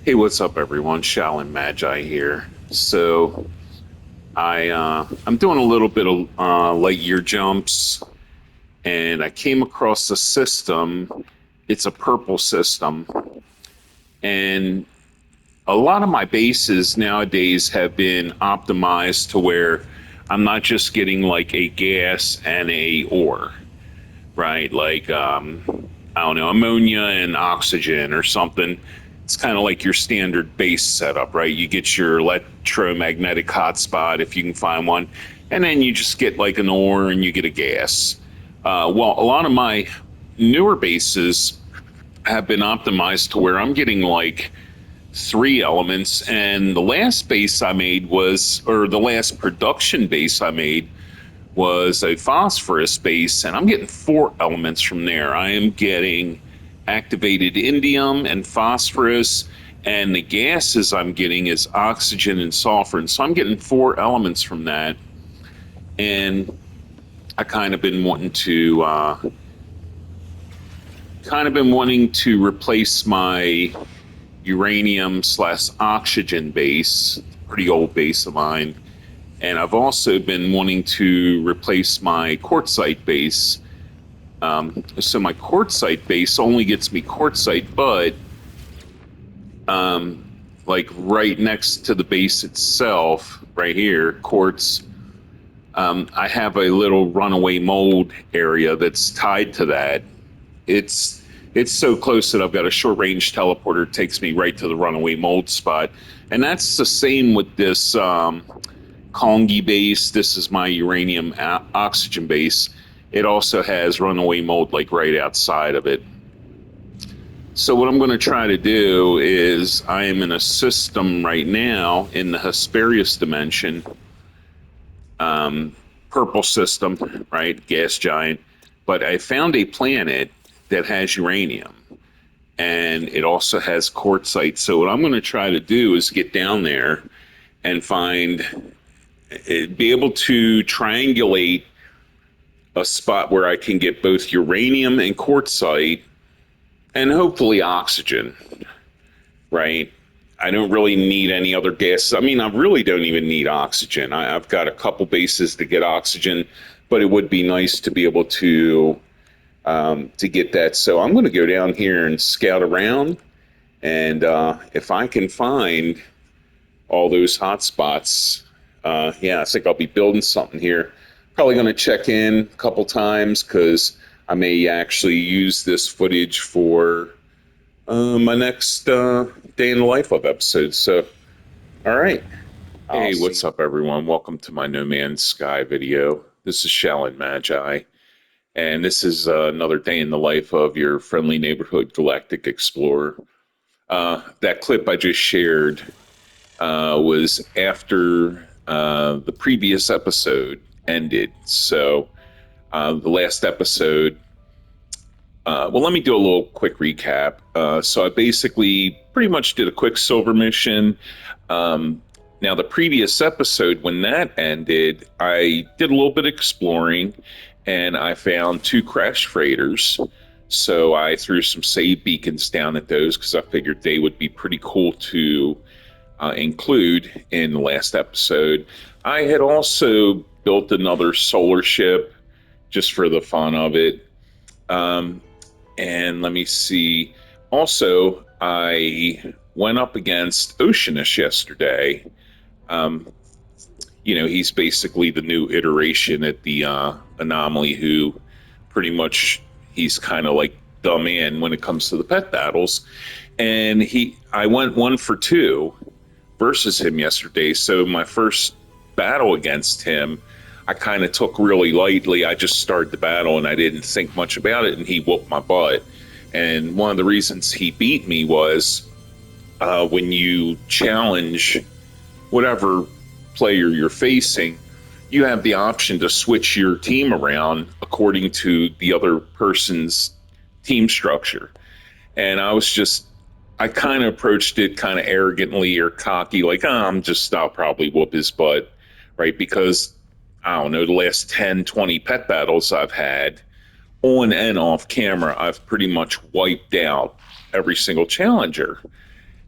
Hey, what's up, everyone? Shaolin Magi here. I'm doing a little bit of light year jumps, and I came across a system. It's a purple system, and a lot of my bases nowadays have been optimized to where I'm not just getting like a gas and a ore, right? Like I don't know, ammonia and oxygen or something. It's kind of like your standard base setup, right? You get your electromagnetic hotspot if you can find one, and then you just get like an ore and you get a gas. Well, a lot of my newer bases have been optimized to where I'm getting like three elements, and the last base I made was, or the last production base I made was a phosphorus base, and I'm getting four elements from there. I am getting activated indium and phosphorus, and the gases I'm getting is oxygen and sulfur. And so I'm getting four elements from that. And I kind of been wanting to replace my uranium slash oxygen base, pretty old base of mine. And I've also been wanting to replace my quartzite base. So my quartzite base only gets me quartzite, but like right next to the base itself, right here, quartz, I have a little runaway mold area that's tied to that. It's it's so close that I've got a short range teleporter that takes me right to the runaway mold spot, and that's the same with this Kongi base. This is my uranium oxygen base. It also has runaway mold like right outside of it. So what I'm going to try to do is I am in a system right now in the Hesperius dimension, purple system, right? Gas giant. But I found a planet that has uranium and it also has quartzite. So what I'm going to try to do is get down there and be able to triangulate a spot where I can get both uranium and quartzite and hopefully oxygen, right? I don't really need any other gases. I mean, I really don't even need oxygen. I've got a couple bases to get oxygen, but it would be nice to be able to get that. So I'm going to go down here and scout around, and if I can find all those hot spots, yeah, I think I'll be building something here. Probably going to check in a couple times because I may actually use this footage for my next day in the life of episode. So, all right. Hey, what's up, everyone? Welcome to my No Man's Sky video. This is Shaolin Magi, and this is another day in the life of your friendly neighborhood galactic explorer. That clip I just shared was after the previous episode ended. So, the last episode, well, let me do a little quick recap. So I basically pretty much did a Quicksilver mission. Now, the previous episode, when that ended, I did a little bit of exploring and I found two crash freighters. So I threw some save beacons down at those because I figured they would be pretty cool to include in the last episode. I had also built another solar ship just for the fun of it. Um, and let me see. Also, I went up against Oceanus yesterday. Um, he's basically the new iteration at the Anomaly, who pretty much he's kind of like dumb in when it comes to the pet battles. And I went 1 for 2 versus him yesterday. So my first battle against him, I kind of took really lightly. I just started the battle and I didn't think much about it, and he whooped my butt. And one of the reasons he beat me was when you challenge whatever player you're facing, you have the option to switch your team around according to the other person's team structure. And I kind of approached it kind of arrogantly or cocky, like, I'll probably whoop his butt, right? Because I don't know, the last 10, 20 pet battles I've had on and off camera, I've pretty much wiped out every single challenger.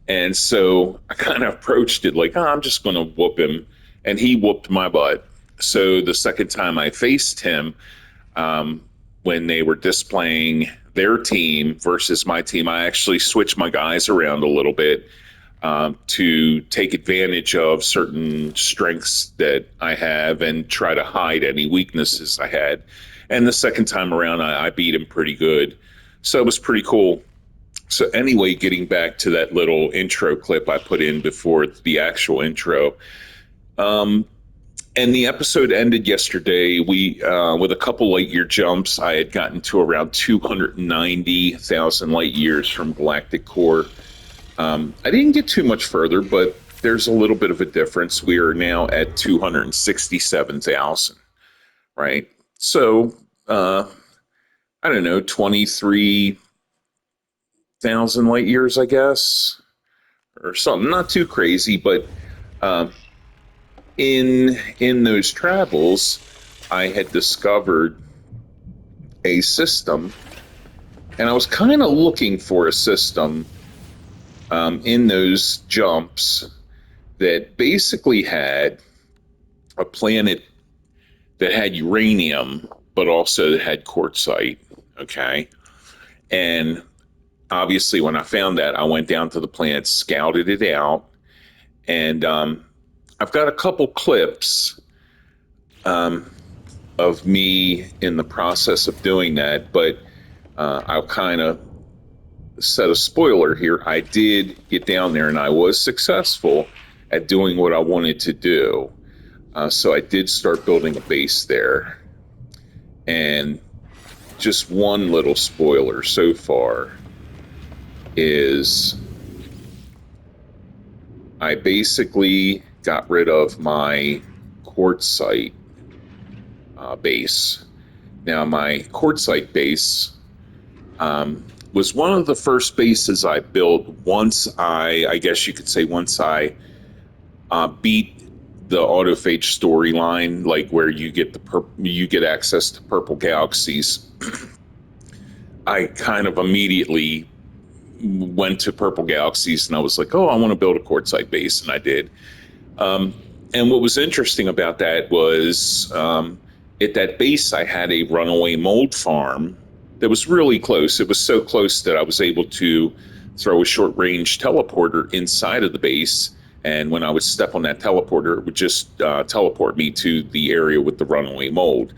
And so I kind of approached it like, oh, I'm just going to whoop him. And he whooped my butt. So the second time I faced him, um, when they were displaying their team versus my team, I actually switched my guys around a little bit to take advantage of certain strengths that I have and try to hide any weaknesses I had. And the second time around, I beat him pretty good. So it was pretty cool. So, anyway, getting back to that little intro clip I put in before the actual intro. Um, and the episode ended yesterday. We, with a couple light year jumps, I had gotten to around 290,000 light years from galactic core. I didn't get too much further, but there's a little bit of a difference. We are now at 267,000, right? So, I don't know, 23,000 light years, I guess, or something. Not too crazy, but um, in those travels, I had discovered a system, and I was kind of looking for a system in those jumps that basically had a planet that had uranium, but also that had quartzite. Okay. And obviously, when I found that, I went down to the planet, scouted it out, and I've got a couple clips um, of me in the process of doing that, but I'll kind of set a spoiler here. I did get down there and I was successful at doing what I wanted to do. So I did start building a base there. And just one little spoiler so far is I basically got rid of my quartzite base. Now, my quartzite base was one of the first bases I built once I guess you could say, once I beat the autophage storyline, like where you get you get access to purple galaxies. I kind of immediately went to purple galaxies and I was like, oh, I want to build a quartzite base, and I did. Um, and what was interesting about that was at that base, I had a runaway mold farm that was really close. It was so close that I was able to throw a short range teleporter inside of the base. And when I would step on that teleporter, it would just teleport me to the area with the runaway mold.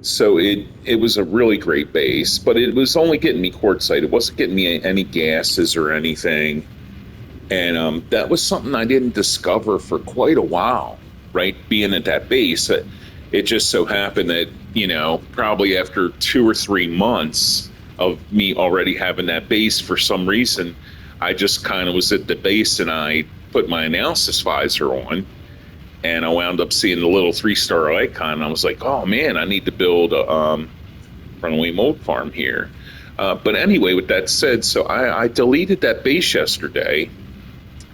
So it was a really great base, but it was only getting me quartzite. It wasn't getting me any gases or anything. And that was something I didn't discover for quite a while, right? Being at that base, it just so happened that, probably after 2 or 3 months of me already having that base, for some reason, I just kind of was at the base and I put my analysis visor on and I wound up seeing the little 3-star icon. And I was like, oh man, I need to build a runaway mold farm here. But anyway, with that said, so I deleted that base yesterday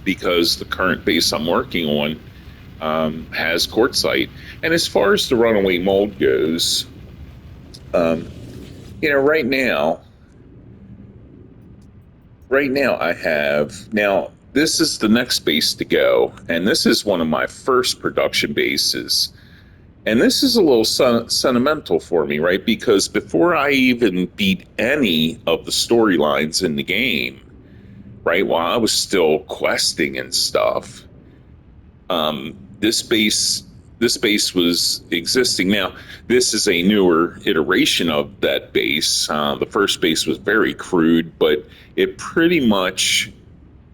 because the current base I'm working on has quartzite. And as far as the runaway mold goes, um, right now, I have now. This is the next base to go, and this is one of my first production bases. And this is a little sentimental for me, right? Because before I even beat any of the storylines in the game, right, while I was still questing and stuff, this base was existing. Now, this is a newer iteration of that base. The first base was very crude, but it pretty much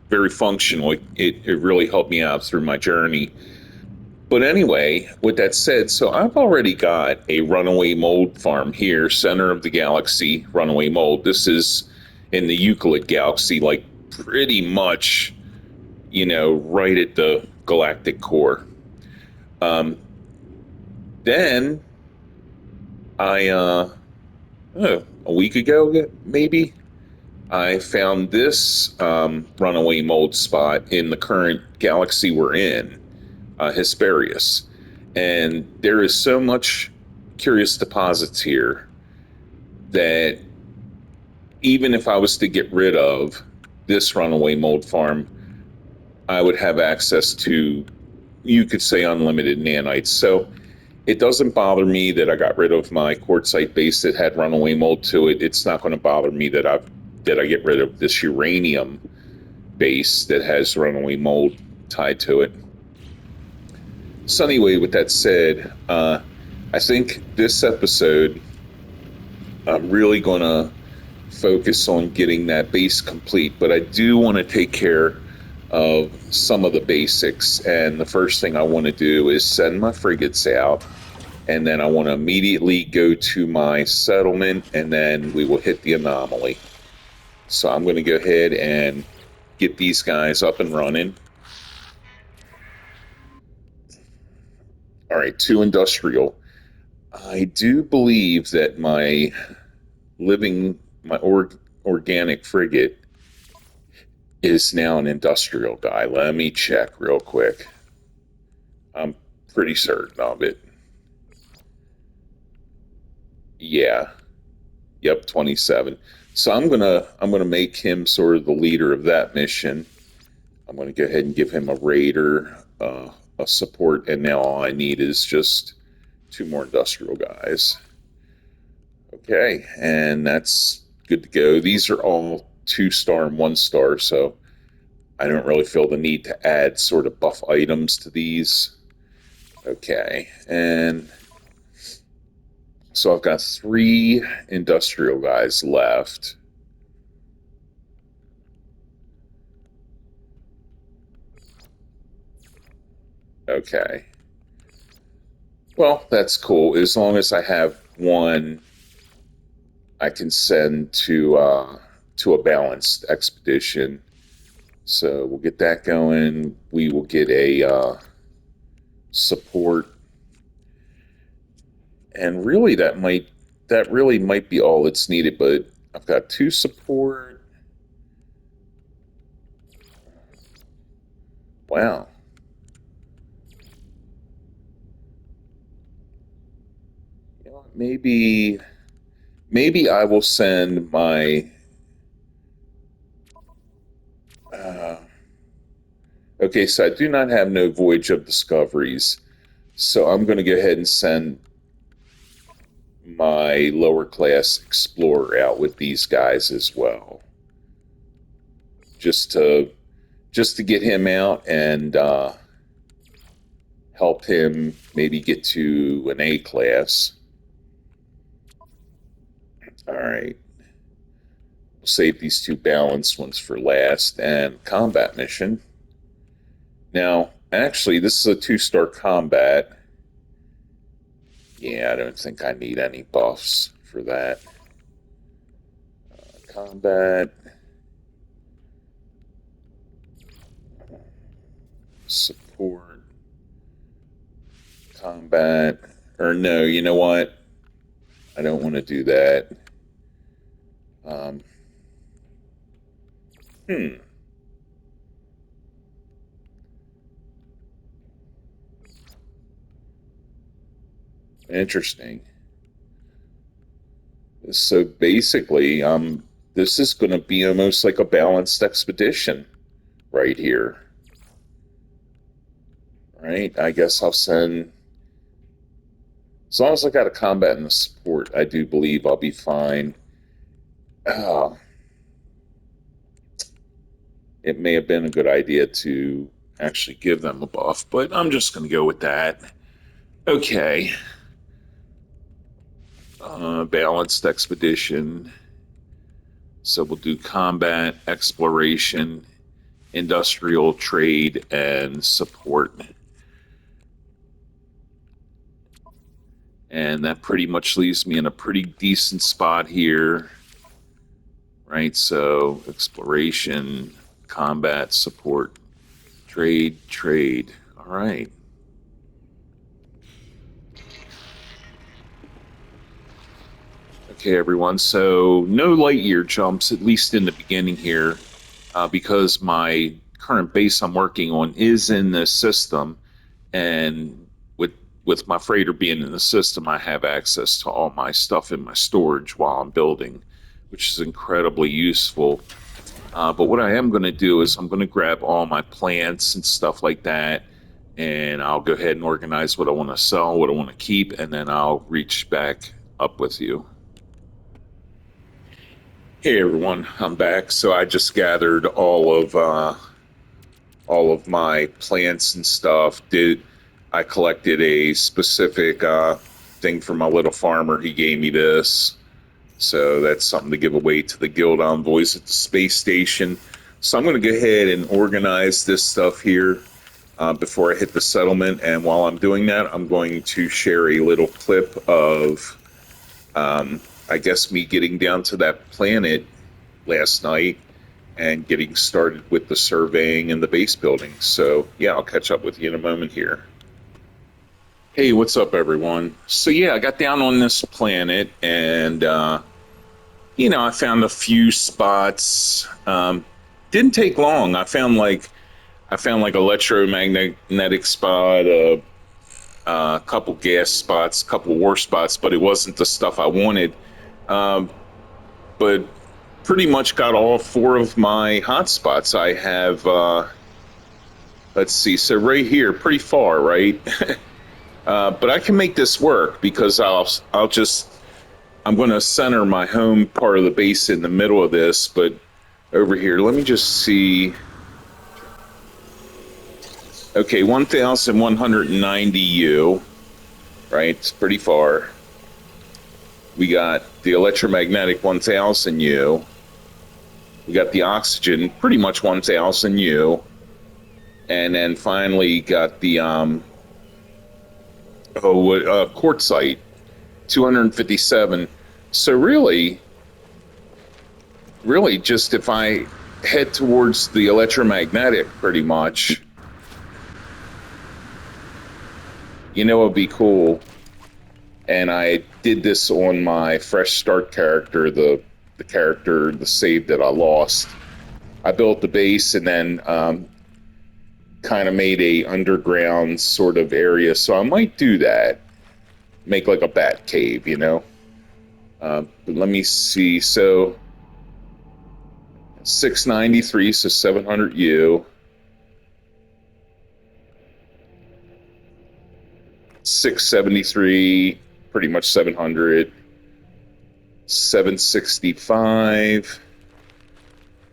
very functional. It really helped me out through my journey. But anyway, with that said, so I've already got a runaway mold farm here, center of the galaxy, runaway mold. This is in the Euclid galaxy, like pretty much, right at the galactic core. Um, then a week ago, maybe, I found this runaway mold spot in the current galaxy we're in, Hesperius. And there is so much curious deposits here that even if I was to get rid of this runaway mold farm, I would have access to, you could say, unlimited nanites. So it doesn't bother me that I got rid of my quartzite base that had runaway mold to it. It's not going to bother me that I get rid of this uranium base that has runaway mold tied to it. So anyway, with that said, I think this episode I'm really going to focus on getting that base complete, but I do want to take care of some of the basics. And the first thing I want to do is send my frigates out, and then I want to immediately go to my settlement, and then we will hit the anomaly. So I'm going to go ahead and get these guys up and running. All right, 2 industrial. I do believe that my organic frigate is now an industrial guy. Let me check real quick. I'm pretty certain of it. Yeah. Yep, 27. So I'm gonna make him sort of the leader of that mission. I'm gonna go ahead and give him a raider, a support, and now all I need is just 2 more industrial guys. Okay, and that's good to go. These are all 2-star and 1-star, so I don't really feel the need to add sort of buff items to these. Okay, and so I've got 3 industrial guys left. Okay. Well, that's cool. As long as I have 1 I can send to a balanced expedition. So we'll get that going. We will get a support, and really that really might be all that's needed. But I've got 2 support. Wow. You know, maybe I will send my. Uh, okay, so I do not have no Voyage of Discoveries, so I'm going to go ahead and send my lower class explorer out with these guys as well, just to get him out and help him maybe get to an A class. All right, we'll save these 2 balanced ones for last. And combat mission. Now, actually, this is a 2-star combat. Yeah, I don't think I need any buffs for that. Combat. Support. Combat. Or no, you know what? I don't want to do that. Um, hmm. Interesting. So basically, this is going to be almost like a balanced expedition right here. Right? I guess I'll send. As long as I got a combat and a support, I do believe I'll be fine. Uh, it may have been a good idea to actually give them a buff, but I'm just going to go with that. Okay. Balanced expedition. So we'll do combat, exploration, industrial, trade, and support. And that pretty much leaves me in a pretty decent spot here. Right? So exploration, combat, support, trade, trade. All right. Okay, everyone. So no light year jumps, at least in the beginning here, because my current base I'm working on is in this system, and with my freighter being in the system, I have access to all my stuff in my storage while I'm building, which is incredibly useful. But what I am going to do is I'm going to grab all my plants and stuff like that, and I'll go ahead and organize what I want to sell, what I want to keep, and then I'll reach back up with you. Hey everyone, I'm back. So I just gathered all of my plants and stuff. I collected a specific thing from my little farmer. He gave me this. So that's something to give away to the guild envoys at the space station. So I'm going to go ahead and organize this stuff here before I hit the settlement. And while I'm doing that, I'm going to share a little clip of, I guess, me getting down to that planet last night and getting started with the surveying and the base building. So yeah, I'll catch up with you in a moment here. Hey, what's up, everyone? So yeah, I got down on this planet, and I found a few spots. Didn't take long. I found like electromagnetic spot, a couple gas spots, a couple war spots, but it wasn't the stuff I wanted. But pretty much got all four of my hotspots. I have, let's see, so right here, pretty far, right? But I can make this work because I'm going to center my home part of the base in the middle of this. But over here, let me just see. Okay, 1,190 U, right? It's pretty far. We got the electromagnetic 1,000 U. We got the oxygen, pretty much 1,000 U. And then finally got the quartzite, 257. So really just if I head towards the electromagnetic, pretty much, it'd be cool. And I did this on my fresh start character, the save that I lost. I built the base and then kind of made a underground sort of area. So I might do that, make like a bat cave, But let me see. So 693, so 700 U. 673, pretty much 700. 765,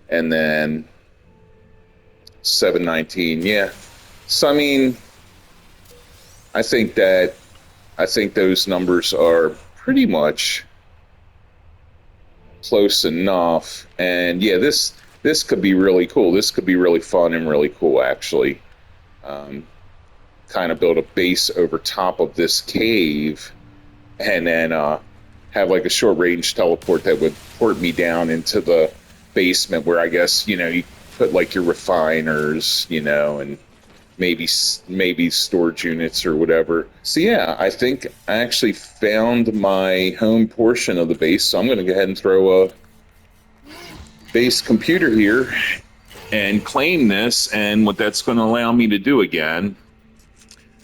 and then 719. Yeah. So I mean, I think those numbers are pretty much close enough. And yeah, this could be really cool. This could be really fun and really cool, actually. Kind of build a base over top of this cave, and then have like a short range teleport that would port me down into the basement where I guess, you put like your refiners, and maybe storage units or whatever. So yeah, I think I actually found my home portion of the base. So I'm going to go ahead and throw a base computer here and claim this. And what that's going to allow me to do again,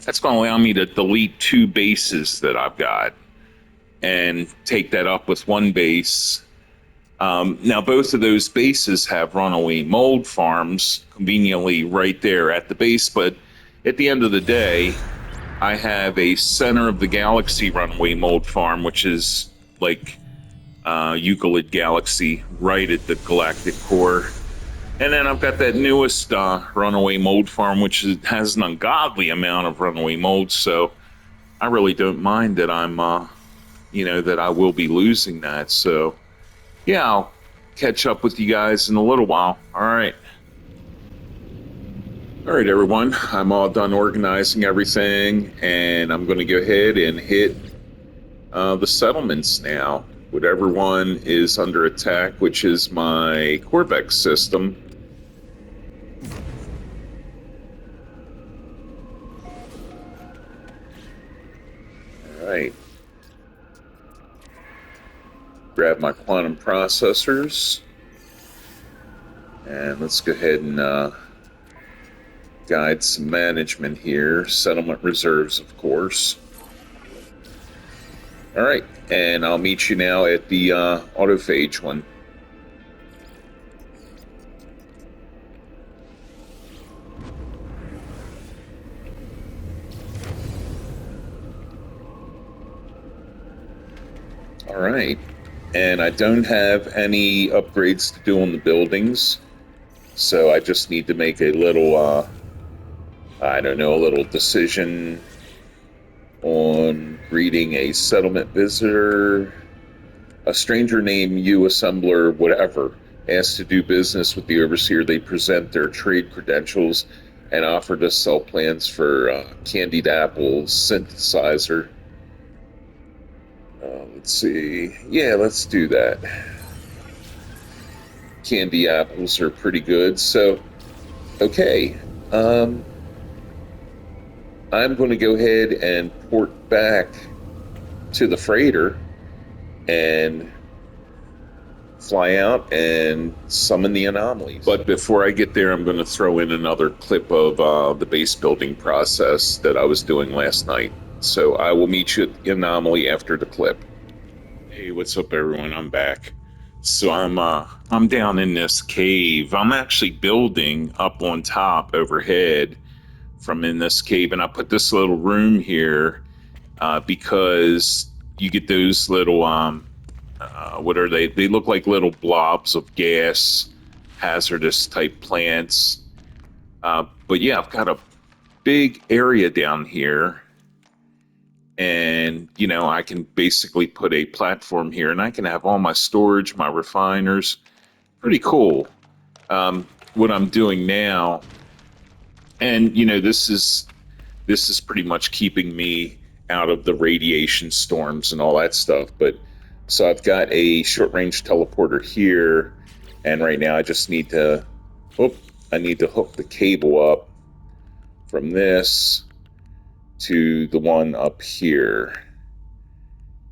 that's going to allow me to delete 2 bases that I've got and take that up with 1 base. Now, both of those bases have runaway mold farms conveniently right there at the base, but at the end of the day, I have a center of the galaxy runaway mold farm, which is like Euclid Galaxy right at the galactic core. And then I've got that newest runaway mold farm, which has an ungodly amount of runaway mold, so I really don't mind that I'm that I will be losing that. So yeah, I'll catch up with you guys in a little while. All right, everyone, I'm all done organizing everything, and I'm going to go ahead and hit the settlements now. Whatever one is under attack, which is my Corvex system. All right. Grab my quantum processors, and let's go ahead and guide some management here. Settlement reserves, of course. All right, and I'll meet you now at the autophage one. All right. And I don't have any upgrades to do on the buildings. So I just need to make a little, I don't know, a little decision on greeting a settlement visitor. A stranger named you, assembler, whatever, asked to do business with the overseer. They present their trade credentials and offer to sell plans for candied apple synthesizer. Let's see. Yeah, let's do that. Candy apples are pretty good. So, okay. Um, I'm going to go ahead and port back to the freighter and fly out and summon the anomalies. But before I get there, I'm going to throw in another clip of the base building process that I was doing last night. So I will meet you at the anomaly after the clip. Hey, what's up, everyone? I'm back. So I'm down in this cave. I'm actually building up on top overhead from in this cave, and I put this little room here because you get those little what are they? They look like little blobs of gas, hazardous type plants. But yeah, I've got a big area down here, and I can basically put a platform here, and I can have all my storage, my refiners. Pretty cool. What I'm doing now, and this is pretty much keeping me out of the radiation storms and all that stuff. But so I've got a short range teleporter here, and right now I just need to, I need to hook the cable up from this to the one up here,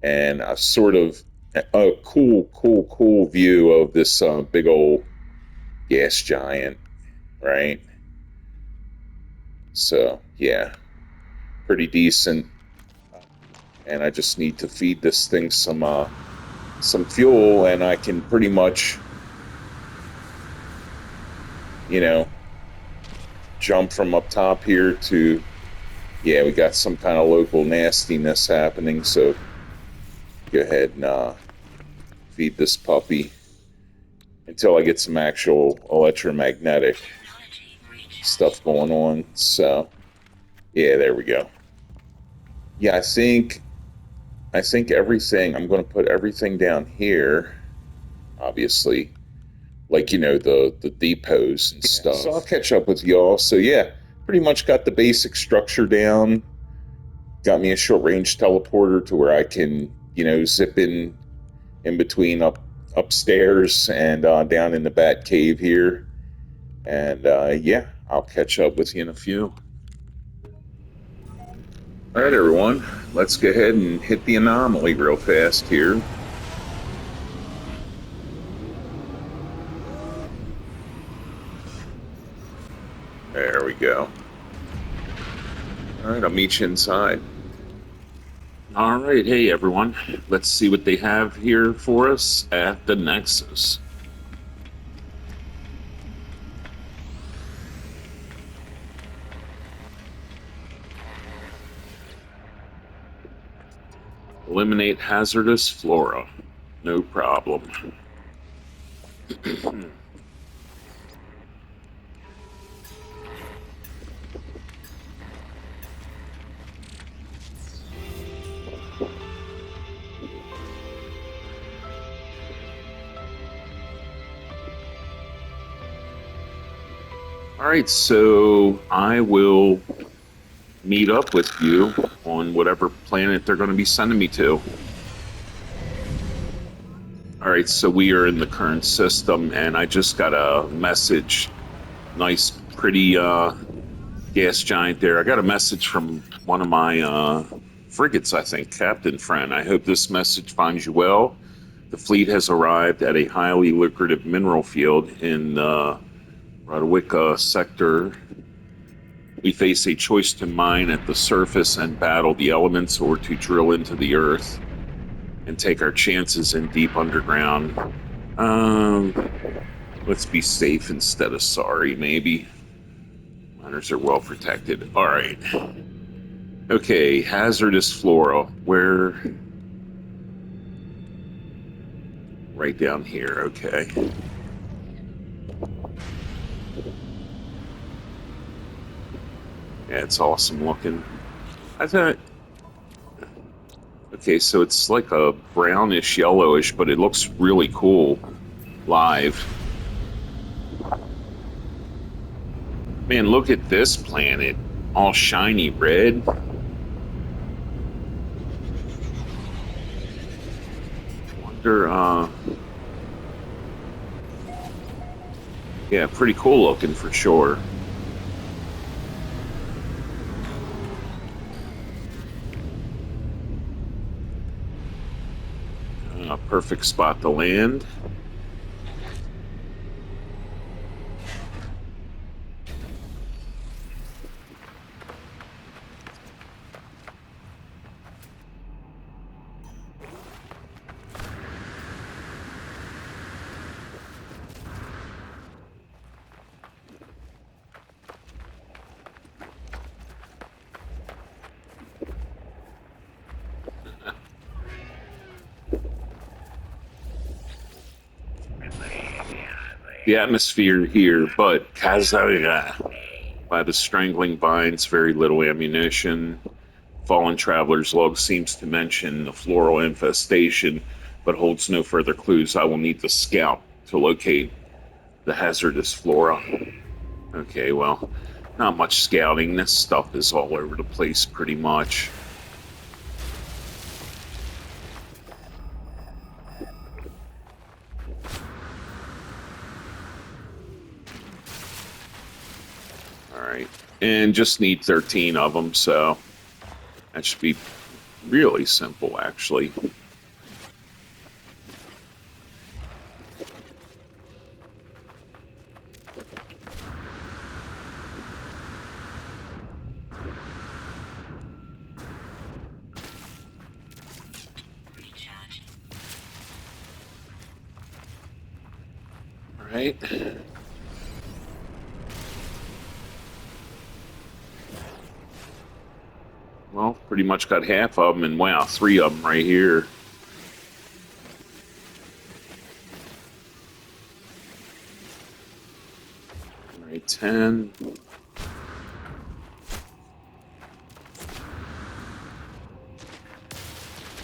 and a sort of a cool view of this big old gas giant, right? So yeah, pretty decent. And I just need to feed this thing some fuel, and I can pretty much, jump from up top here to, yeah, we got some kind of local nastiness happening. So go ahead and feed this puppy until I get some actual electromagnetic stuff going on. So yeah, there we go. Yeah, I think everything, I'm going to put everything down here, obviously, like the depots and stuff. So I'll catch up with y'all. So yeah, pretty much got the basic structure down. Got me a short range teleporter to where I can zip in between upstairs and down in the bat cave here. And yeah, I'll catch up with you in a few. All right, everyone, let's go ahead and hit the anomaly real fast here. There we go. All right, I'll meet you inside. All right, hey everyone. Let's see what they have here for us at the Nexus. Eliminate hazardous flora. No problem. All right, so I will meet up with you on whatever planet they're going to be sending me to. All right, so we are in the current system, and I just got a message. Nice, pretty gas giant there. I got a message from one of my frigates, I think, Captain Friend. I hope this message finds you well. The fleet has arrived at a highly lucrative mineral field in the Radwicka sector. We face a choice to mine at the surface and battle the elements, or to drill into the earth and take our chances in deep underground. Let's be safe instead of sorry, maybe. Miners are well protected. All right. Okay, hazardous flora. Where right down here. Okay. Yeah, it's awesome looking. I thought, okay, so it's like a brownish yellowish, but it looks really cool live. Man, look at this planet, all shiny red. Wonder, yeah, pretty cool looking for sure. Perfect spot to land. The atmosphere here, but Kazaga. By the strangling vines, very little ammunition. Fallen Traveler's log seems to mention the floral infestation, but holds no further clues. I will need the scout to locate the hazardous flora. Okay, well, not much scouting. This stuff is all over the place pretty much. All right, and just need 13 of them, so that should be really simple, actually. All right. Well, pretty much got half of them, and wow, 3 of them right here. All right, 10.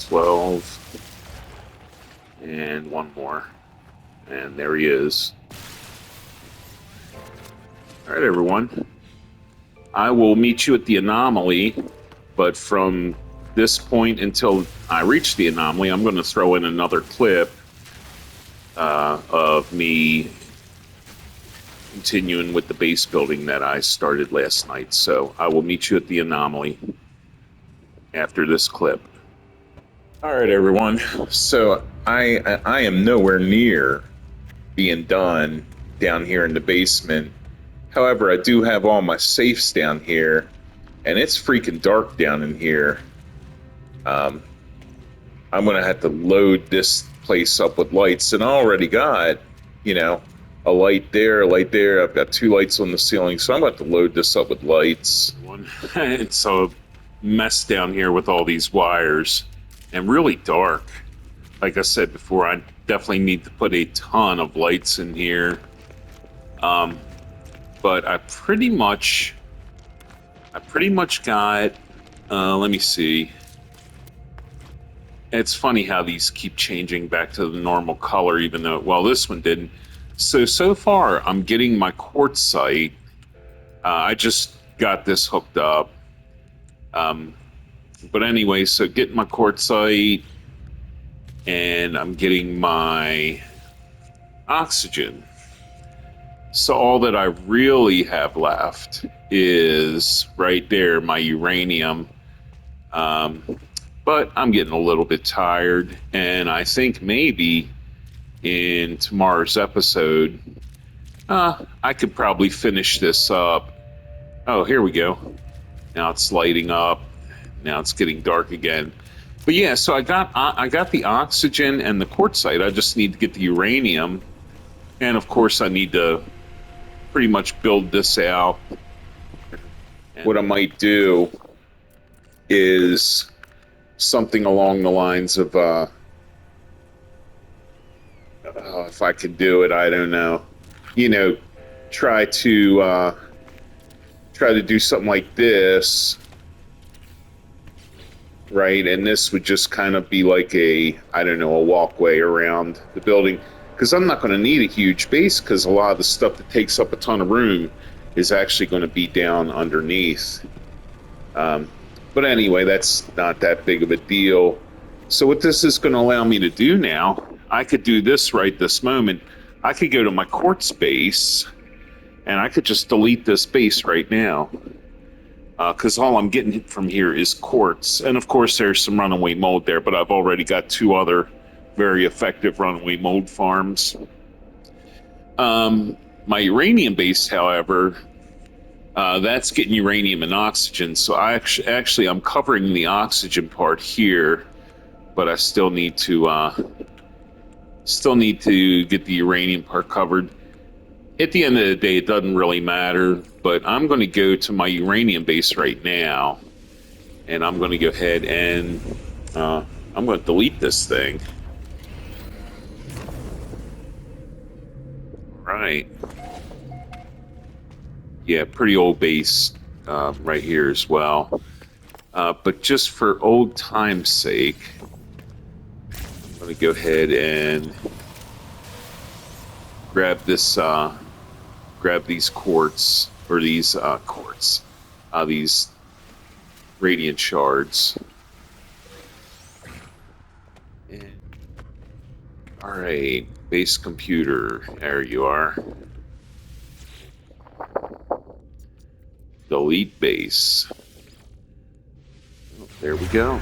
12. And one more. And there he is. All right, everyone. I will meet you at the anomaly, but from this point until I reach the anomaly, I'm going to throw in another clip of me continuing with the base building that I started last night. So I will meet you at the anomaly after this clip. All right, everyone. So I am nowhere near being done down here in the basement. However, I do have all my safes down here, and it's freaking dark down in here. I'm gonna have to load this place up with lights, and I already got, a light there, a light there. I've got 2 lights on the ceiling, so I'm about to load this up with lights. It's a mess down here with all these wires, and really dark. Like I said before, I definitely need to put a ton of lights in here. But I pretty much got, let me see. It's funny how these keep changing back to the normal color, even though, well, this one didn't. So far, I'm getting my quartzite. I just got this hooked up. But anyway, so getting my quartzite, and I'm getting my oxygen. So all that I really have left is right there, my uranium. But I'm getting a little bit tired, and I think maybe in tomorrow's episode, I could probably finish this up. Oh, here we go. Now it's lighting up. Now it's getting dark again. But yeah, so I got the oxygen and the quartzite. I just need to get the uranium, and of course I need to pretty much build this out. What I might do is something along the lines of if I could do it, I don't know. You know, try to try to do something like this, right? And this would just kind of be like a, I don't know, a walkway around the building. Because I'm not going to need a huge base, because a lot of the stuff that takes up a ton of room is actually going to be down underneath. But anyway, that's not that big of a deal. So what this is going to allow me to do now, I could do this right this moment. I could go to my quartz base, and I could just delete this base right now. Because all I'm getting from here is quartz. And of course, there's some runaway mold there, but I've already got 2 other very effective runaway mold farms. My uranium base, however, that's getting uranium and oxygen. So I'm covering the oxygen part here, but I still need to get the uranium part covered. At the end of the day, it doesn't really matter, but I'm going to go to my uranium base right now, and I'm going to go ahead and I'm going to delete this thing. Right. Yeah, pretty old base right here as well. But just for old time's sake, I'm going to go ahead and grab this, grab these quartz, or these these radiant shards. And, all right, base computer, there you are. Delete base. Oh, there we go.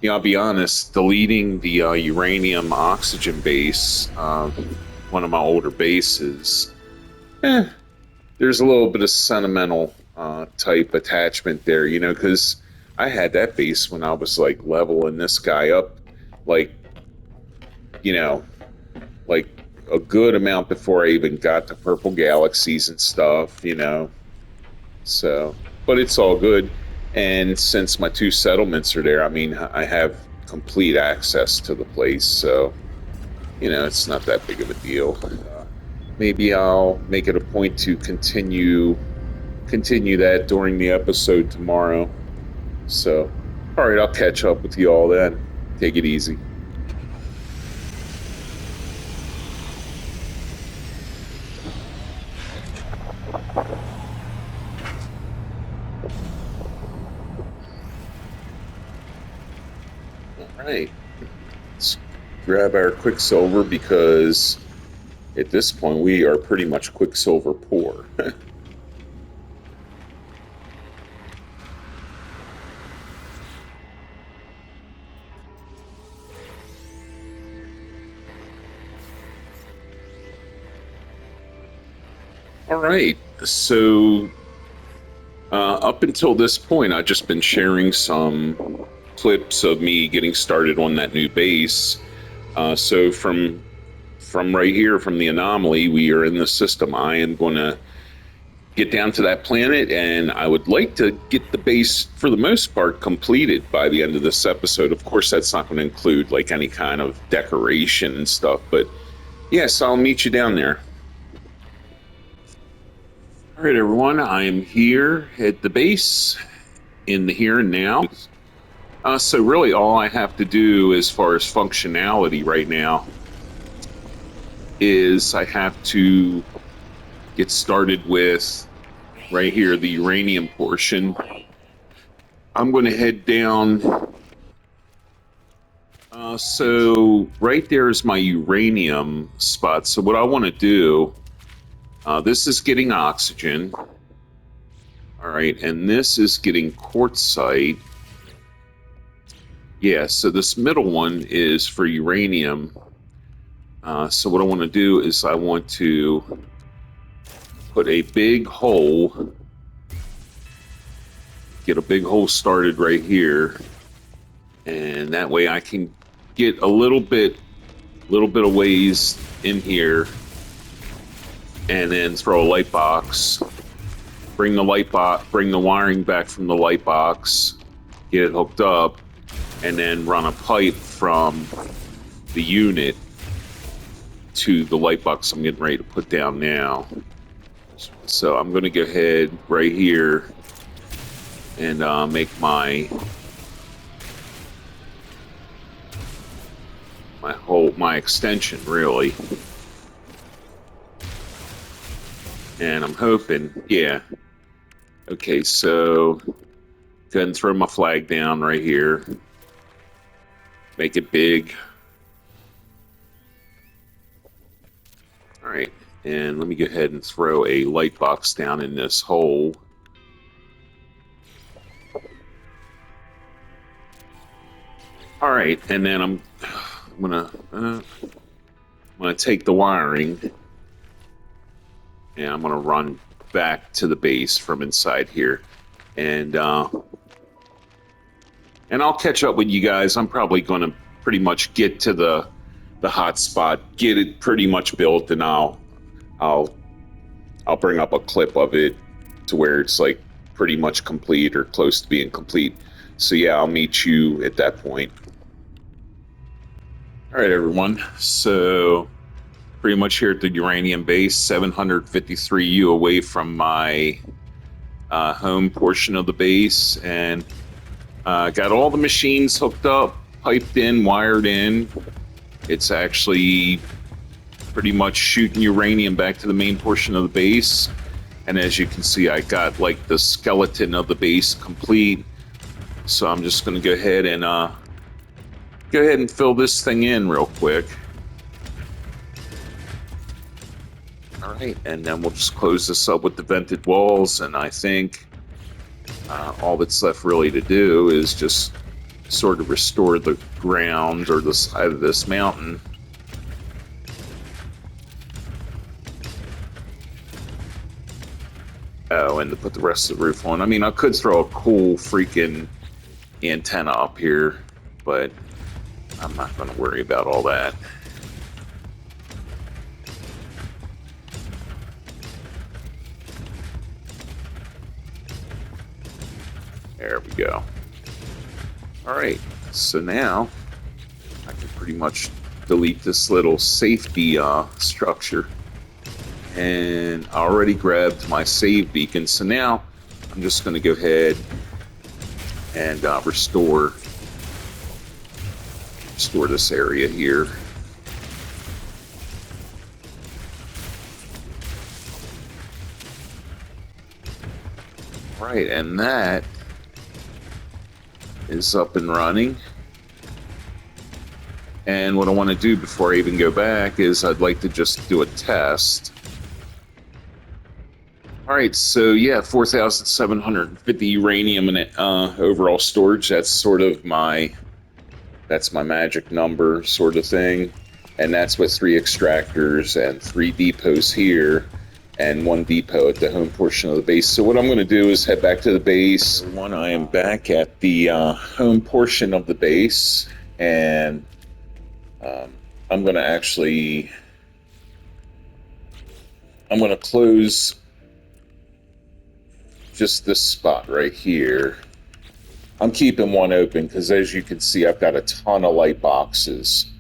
Yeah, I'll be honest, deleting the uranium oxygen base, one of my older bases, there's a little bit of sentimental type attachment there, you know, because I had that base when I was like leveling this guy up, like, you know, like a good amount before I even got to purple galaxies and stuff, you know. So, but it's all good. And since my 2 settlements are there, I mean, I have complete access to the place. So, you know, it's not that big of a deal. Maybe I'll make it a point to continue that during the episode tomorrow. So, all right, I'll catch up with you all then. Take it easy. All right, let's grab our Quicksilver, because at this point we are pretty much Quicksilver poor. All right, so up until this point, I've just been sharing some clips of me getting started on that new base. So from right here, from the anomaly, we are in the system. I am going to get down to that planet, and I would like to get the base, for the most part, completed by the end of this episode. Of course, that's not going to include like any kind of decoration and stuff, but yes, I'll meet you down there. All right, everyone, I am here at the base in the here and now. So really all I have to do as far as functionality right now is I have to get started with right here, the uranium portion. I'm going to head down. So right there is my uranium spot. So what I want to do, this is getting oxygen. All right, and this is getting quartzite. Yeah, so this middle one is for uranium. So what I want to do is I want to put a big hole, get a big hole started right here, and that way I can get a little bit of ways in here, and then throw a light box, bring the wiring back from the light box, get it hooked up, and then run a pipe from the unit to the light box I'm getting ready to put down now. So I'm going to go ahead right here and make my extension, really. And I'm hoping, yeah. Okay, so go ahead and throw my flag down right here. Make it big. All right, and let me go ahead and throw a light box down in this hole. All right, and then I'm gonna take the wiring, and I'm gonna run back to the base from inside here, and I'll catch up with you guys. I'm probably gonna pretty much get to the hot spot, get it pretty much built, and I'll bring up a clip of it to where it's like pretty much complete or close to being complete. So yeah, I'll meet you at that point. All right, everyone. So pretty much here at the uranium base, 753 U away from my home portion of the base, and got all the machines hooked up, piped in, wired in. It's actually pretty much shooting uranium back to the main portion of the base. And as you can see, I got like the skeleton of the base complete. So I'm just going to go ahead and fill this thing in real quick. All right, and then we'll just close this up with the vented walls, and I think all that's left really to do is just sort of restore the ground or the side of this mountain. Oh, and to put the rest of the roof on. I mean, I could throw a cool freaking antenna up here, but I'm not going to worry about all that. There we go. All right, so now I can pretty much delete this little safety structure. And I already grabbed my save beacon, so now I'm just going to go ahead and restore this area here. All right, and that is up and running. And what I want to do before I even go back is I'd like to just do a test. All right, so yeah, 4,750 uranium in overall storage. That's my magic number sort of thing. And that's with 3 extractors and 3 depots here and 1 depot at the home portion of the base. So what I'm going to do is head back to the base. I am back at the home portion of the base, and I'm going to close just this spot right here. I'm keeping one open because, as you can see, I've got a ton of light boxes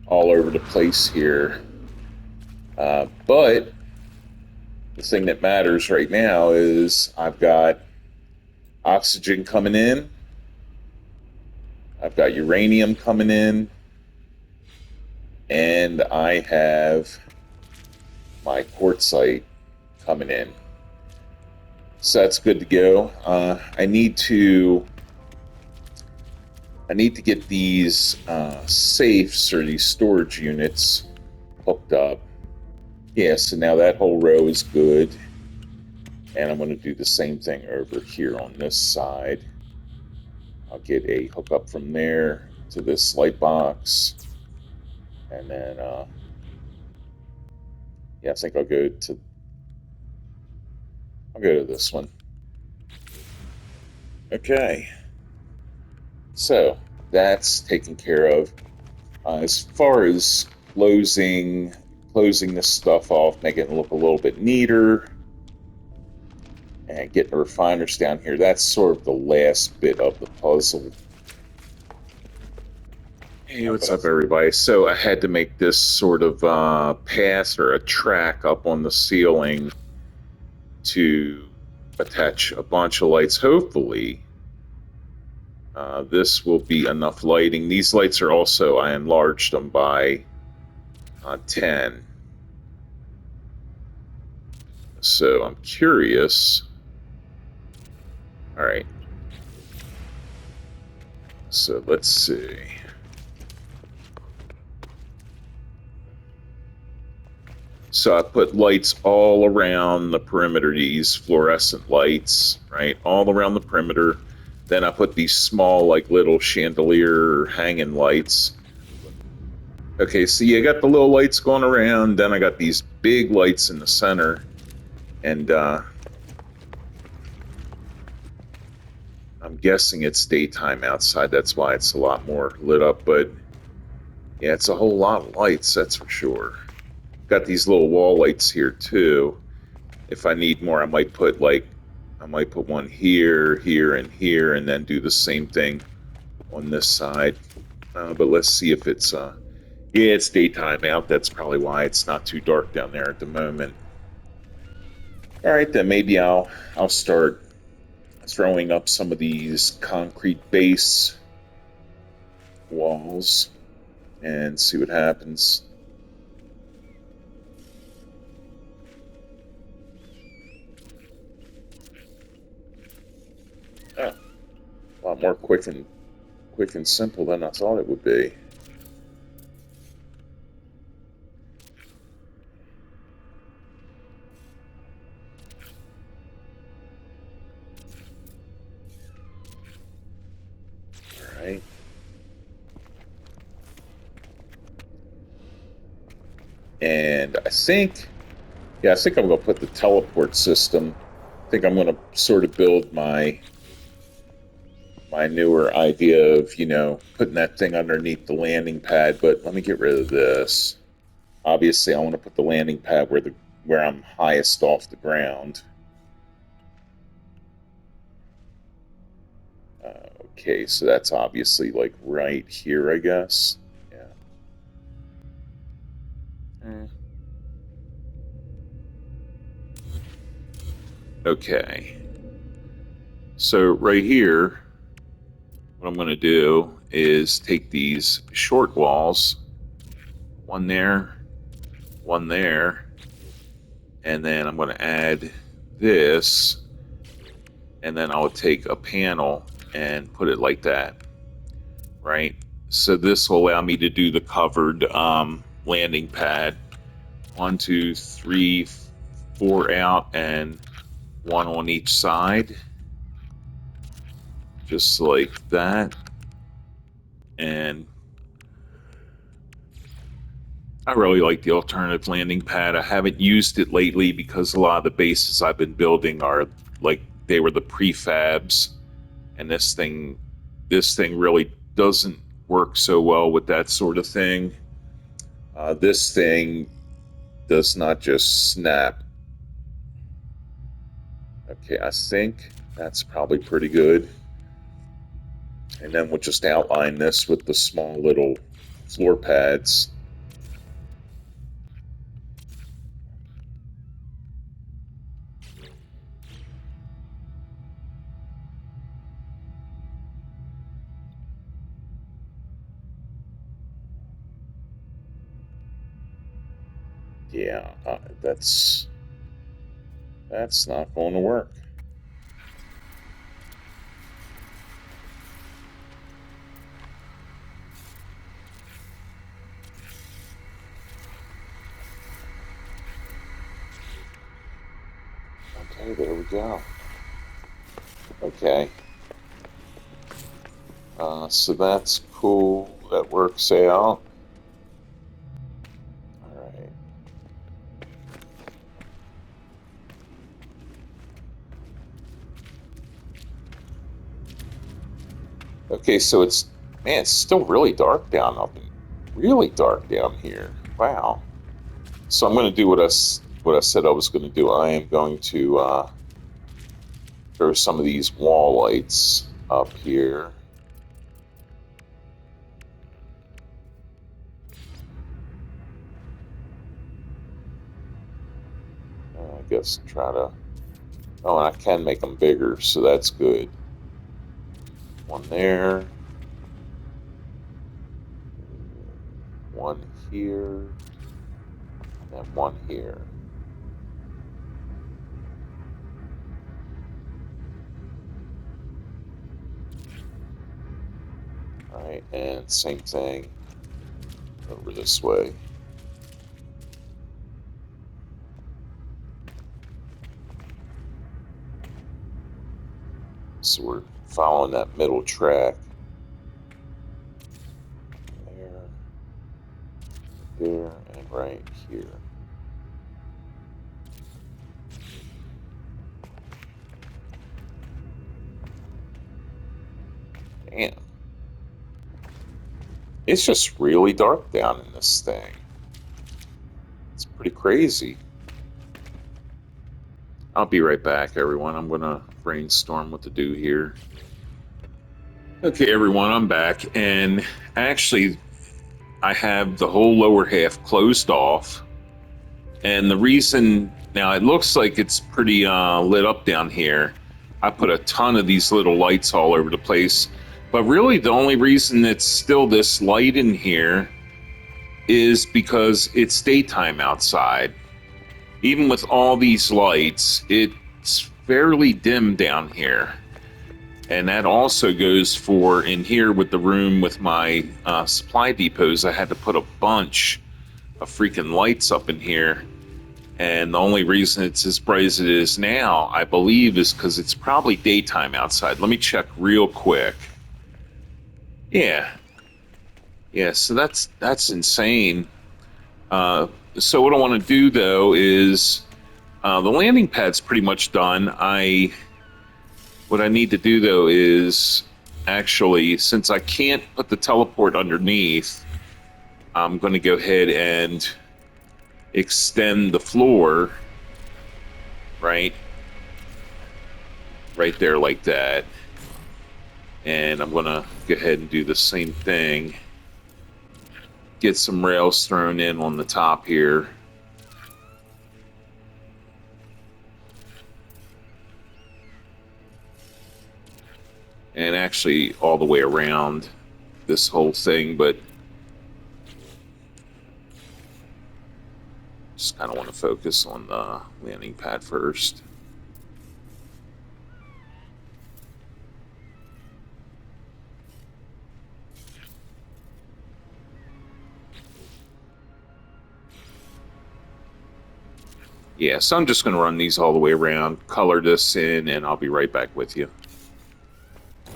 all over the place here. But the thing that matters right now is I've got oxygen coming in. I've got uranium coming in. And I have my quartzite coming in. So that's good to go. I need to get these safes or these storage units hooked up. Yeah, so now that whole row is good. And I'm going to do the same thing over here on this side. I'll get a hookup from there to this light box. And then, yeah, I think I'll go to this one. Okay. So that's taken care of. As far as closing this stuff off, making it look a little bit neater, and getting the refiners down here, that's sort of the last bit of the puzzle. Hey, what's up, everybody? So I had to make this sort of path or a track up on the ceiling to attach a bunch of lights. Hopefully, this will be enough lighting. These lights are also, I enlarged them by 10. So I'm curious. All right. So let's see. So I put lights all around the perimeter, these fluorescent lights, right? All around the perimeter. Then I put these small, like little chandelier hanging lights. Okay, so you got the little lights going around. Then I got these big lights in the center. And I'm guessing it's daytime outside. That's why it's a lot more lit up. But yeah, it's a whole lot of lights, that's for sure. Got these little wall lights here, too. If I need more, I might put one here, here, and here, and then do the same thing on this side. But let's see if it's yeah, it's daytime out. That's probably why it's not too dark down there at the moment. All right, then maybe I'll start throwing up some of these concrete base walls and see what happens. Oh, a lot more quick and simple than I thought it would be. All right. And I think I'm going to put the teleport system. I think I'm going to sort of build my newer idea of, putting that thing underneath the landing pad. But let me get rid of this. Obviously, I want to put the landing pad where I'm highest off the ground. Okay, so that's obviously like right here, I guess. Yeah. Okay. So right here, what I'm going to do is take these short walls, one there, and then I'm going to add this, and then I'll take a panel and put it like that, right? So this will allow me to do the covered landing pad. 1, 2, 3, 4 out, and one on each side, just like that. And I really like the alternative landing pad. I haven't used it lately because a lot of the bases I've been building are like they were the prefabs, and this thing really doesn't work so well with that sort of thing. This thing does not just snap. Okay, I think that's probably pretty good. And then we'll just outline this with the small little floor pads. Yeah, that's not going to work. Okay, there we go. Okay. So that's cool. That works out. All right. Okay, so it's still really dark down up, really dark down here. Wow. So I'm going to do what I said I was going to do. I am going to throw some of these wall lights up here. I guess try to... Oh, and I can make them bigger, so that's good. One there. One here. And one here. Alright, and same thing over this way. So we're following that middle track. There, and right here. Damn. It's just really dark down in this thing. It's pretty crazy. I'll be right back, everyone. I'm going to brainstorm what to do here. Okay, everyone, I'm back. And actually, I have the whole lower half closed off. And the reason, now it looks like it's pretty lit up down here. I put a ton of these little lights all over the place. But really, the only reason it's still this light in here is because it's daytime outside. Even with all these lights, it's fairly dim down here. And that also goes for in here with the room with my supply depots. I had to put a bunch of freaking lights up in here. And the only reason it's as bright as it is now, I believe, is because it's probably daytime outside. Let me check real quick. Yeah. Yeah, so that's insane. So what I want to do, though, is the landing pad's pretty much done. What I need to do, though, is actually, since I can't put the teleport underneath, I'm going to go ahead and extend the floor, right there like that. And I'm going to go ahead and do the same thing. Get some rails thrown in on the top here. And actually all the way around this whole thing, but just kind of want to focus on the landing pad first. Yeah, so I'm just going to run these all the way around, color this in, and I'll be right back with you.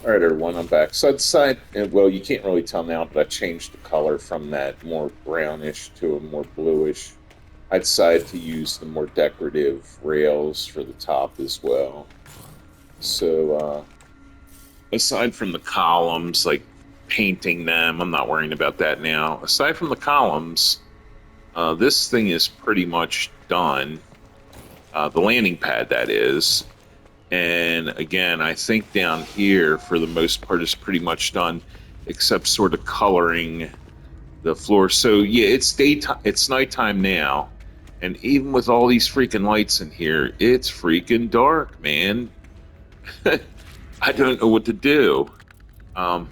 All right, everyone, I'm back. So I decided, well, you can't really tell now, but I changed the color from that more brownish to a more bluish. I decided to use the more decorative rails for the top as well. So, aside from the columns, like painting them, I'm not worrying about that now. Aside from the columns, this thing is pretty much done. The landing pad, that is. And again, I think down here, for the most part, is pretty much done, except sort of coloring the floor. So yeah, it's daytime, it's nighttime now, and even with all these freaking lights in here, it's freaking dark, man. I don't know what to do. I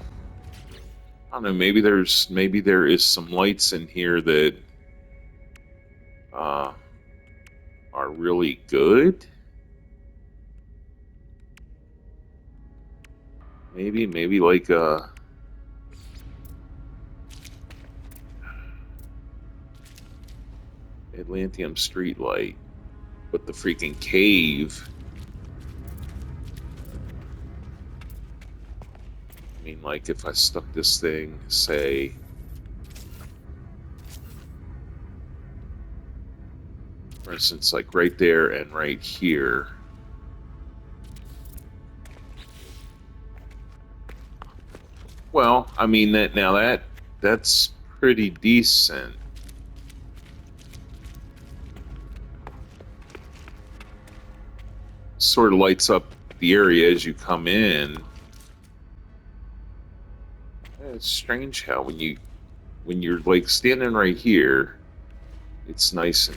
don't know. Maybe there is some lights in here that are really good. Maybe like a Atlanteum street light with the freaking cave. I mean, like if I stuck this thing, say, for instance, like right there and right here. Well, I mean that's pretty decent. Sort of lights up the area as you come in. It's strange how when you're like standing right here, it's nice and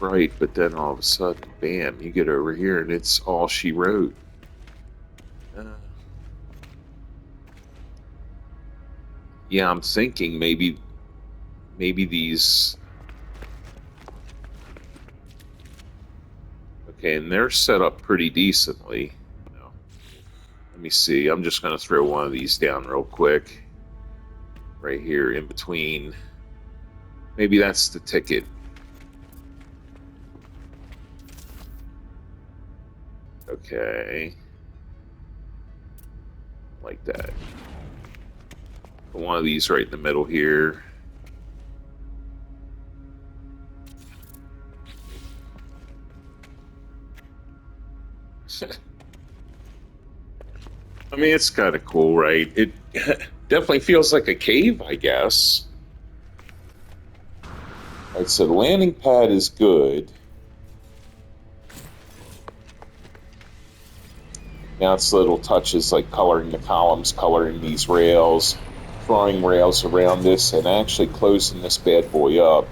right, but then all of a sudden, bam, you get over here and it's all she wrote. Uh, yeah, I'm thinking maybe these. Okay, and they're set up pretty decently. No, let me see. I'm just going to throw one of these down real quick, right here in between. Maybe that's the ticket. Okay, like that. Put one of these right in the middle here. I mean, it's kind of cool, right? It definitely feels like a cave, I guess. All right, so the landing pad is good. Now it's little touches like coloring the columns, coloring these rails, throwing rails around this, and actually closing this bad boy up,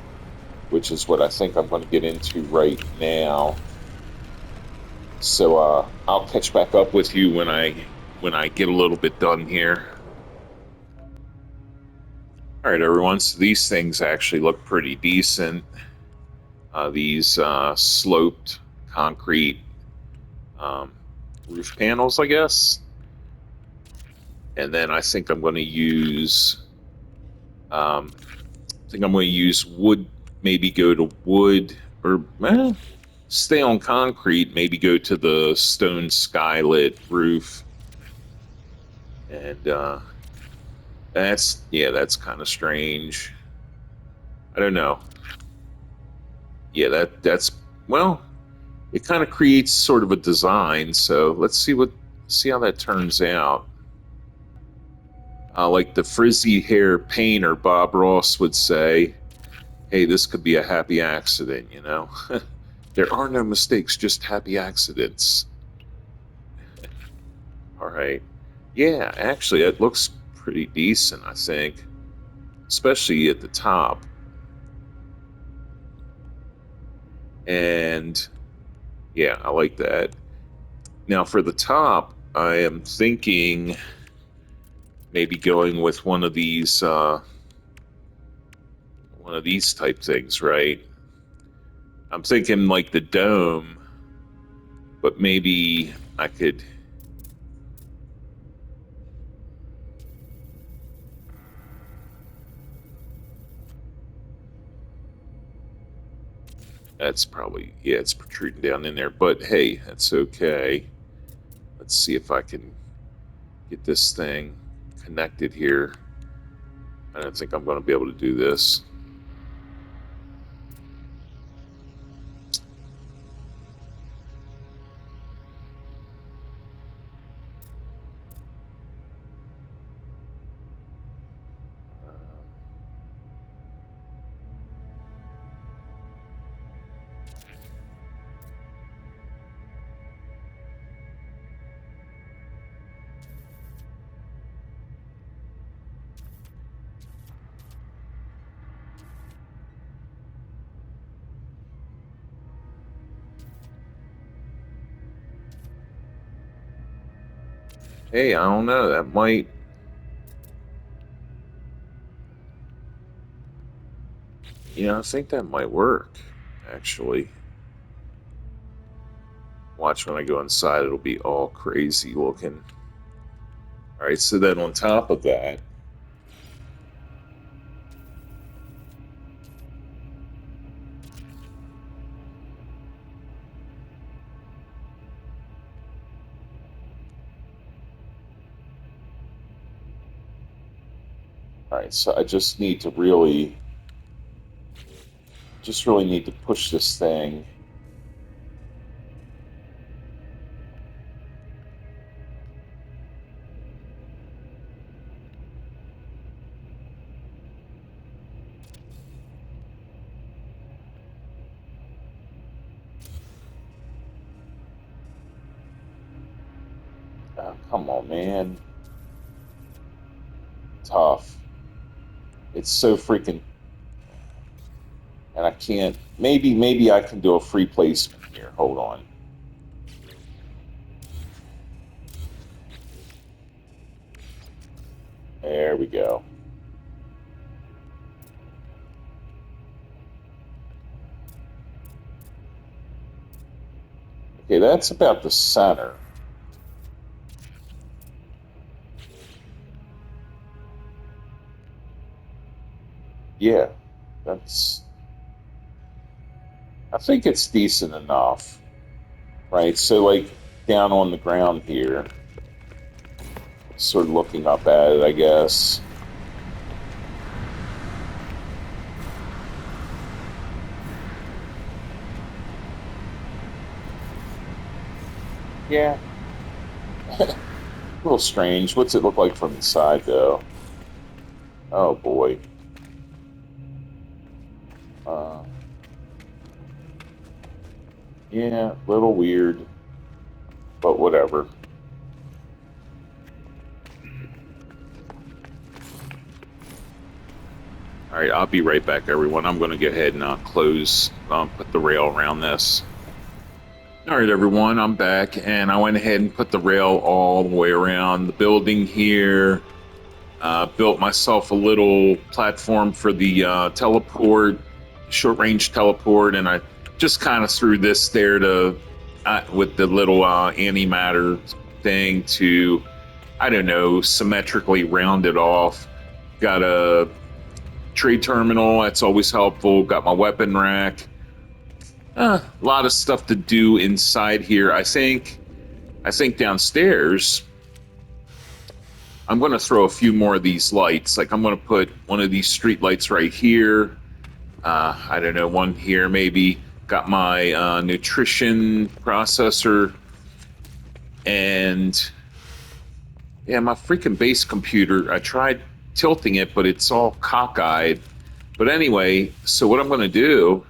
which is what I think I'm going to get into right now. So I'll catch back up with you when I get a little bit done here. All right, everyone. So these things actually look pretty decent. These sloped concrete um, roof panels, I guess. And then I think I'm going to use. I think I'm going to use wood. Maybe go to wood or stay on concrete. Maybe go to the stone skylit roof. And that's kind of strange. I don't know. Yeah, that's well, it kind of creates sort of a design. So let's see how that turns out. Like the frizzy hair painter Bob Ross would say, "Hey, this could be a happy accident." You know, there are no mistakes, just happy accidents. All right. Yeah, actually, it looks pretty decent. I think, especially at the top. And yeah, I like that. Now for the top, I am thinking maybe going with one of these type things, right? I'm thinking like the dome, but maybe I could. That's probably, yeah, it's protruding down in there, but hey, that's okay. Let's see if I can get this thing connected here. I don't think I'm going to be able to do this. Hey, I don't know. That might, I think that might work, actually. Watch when I go inside, it'll be all crazy looking. All right, so then on top of that, all right, so I just really need to push this thing. Oh, come on, man. Tough. It's so freaking. And I can't, maybe I can do a free placement here. Hold on. There we go. Okay, that's about the center. Yeah, that's, I think it's decent enough, right? So, like, down on the ground here, sort of looking up at it, I guess. Yeah, a little strange. What's it look like from the side, though? Oh boy. Uh, yeah, a little weird, but whatever. All right, I'll be right back, everyone. I'm going to go ahead and put the rail around this. All right, everyone, I'm back, and I went ahead and put the rail all the way around the building here. Built myself a little platform for the teleport, short range teleport, and I just kind of threw this there to, with the little antimatter thing to, I don't know, symmetrically round it off. Got a trade terminal, that's always helpful. Got my weapon rack. A lot of stuff to do inside here. I think downstairs I'm going to throw a few more of these lights. Like I'm going to put one of these street lights right here. I don't know, one here maybe. Got my nutrition processor. And yeah, my freaking base computer. I tried tilting it, but it's all cockeyed. But anyway, so what I'm going to do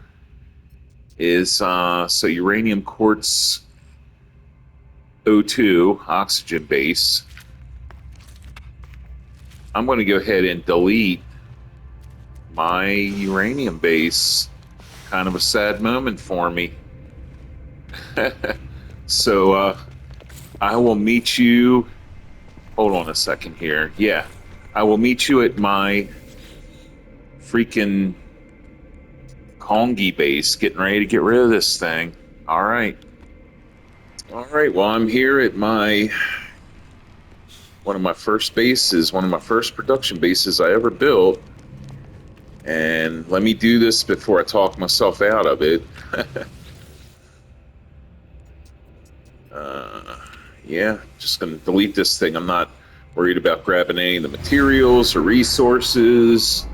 is so uranium quartz O2 oxygen base. I'm going to go ahead and delete my uranium base. Kind of a sad moment for me. So I will meet you. Hold on a second here. Yeah, I will meet you at my freaking Kongi base, getting ready to get rid of this thing. All right. All right. Well, I'm here at my one of my first bases, one of my first production bases I ever built. And let me do this before I talk myself out of it. uh, yeah, just going to delete this thing. I'm not worried about grabbing any of the materials or resources.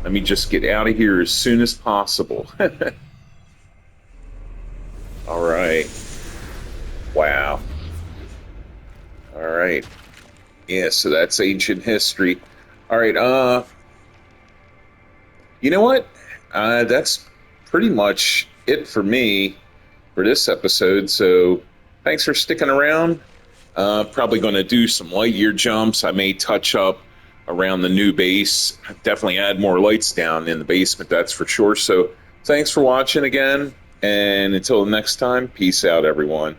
Let me just get out of here as soon as possible. All right. Wow. All right. Yeah, so that's ancient history. All right. You know what? That's pretty much it for me for this episode. So thanks for sticking around. Probably going to do some light year jumps. I may touch up around the new base. Definitely add more lights down in the basement, that's for sure. So thanks for watching again. And until next time, peace out, everyone.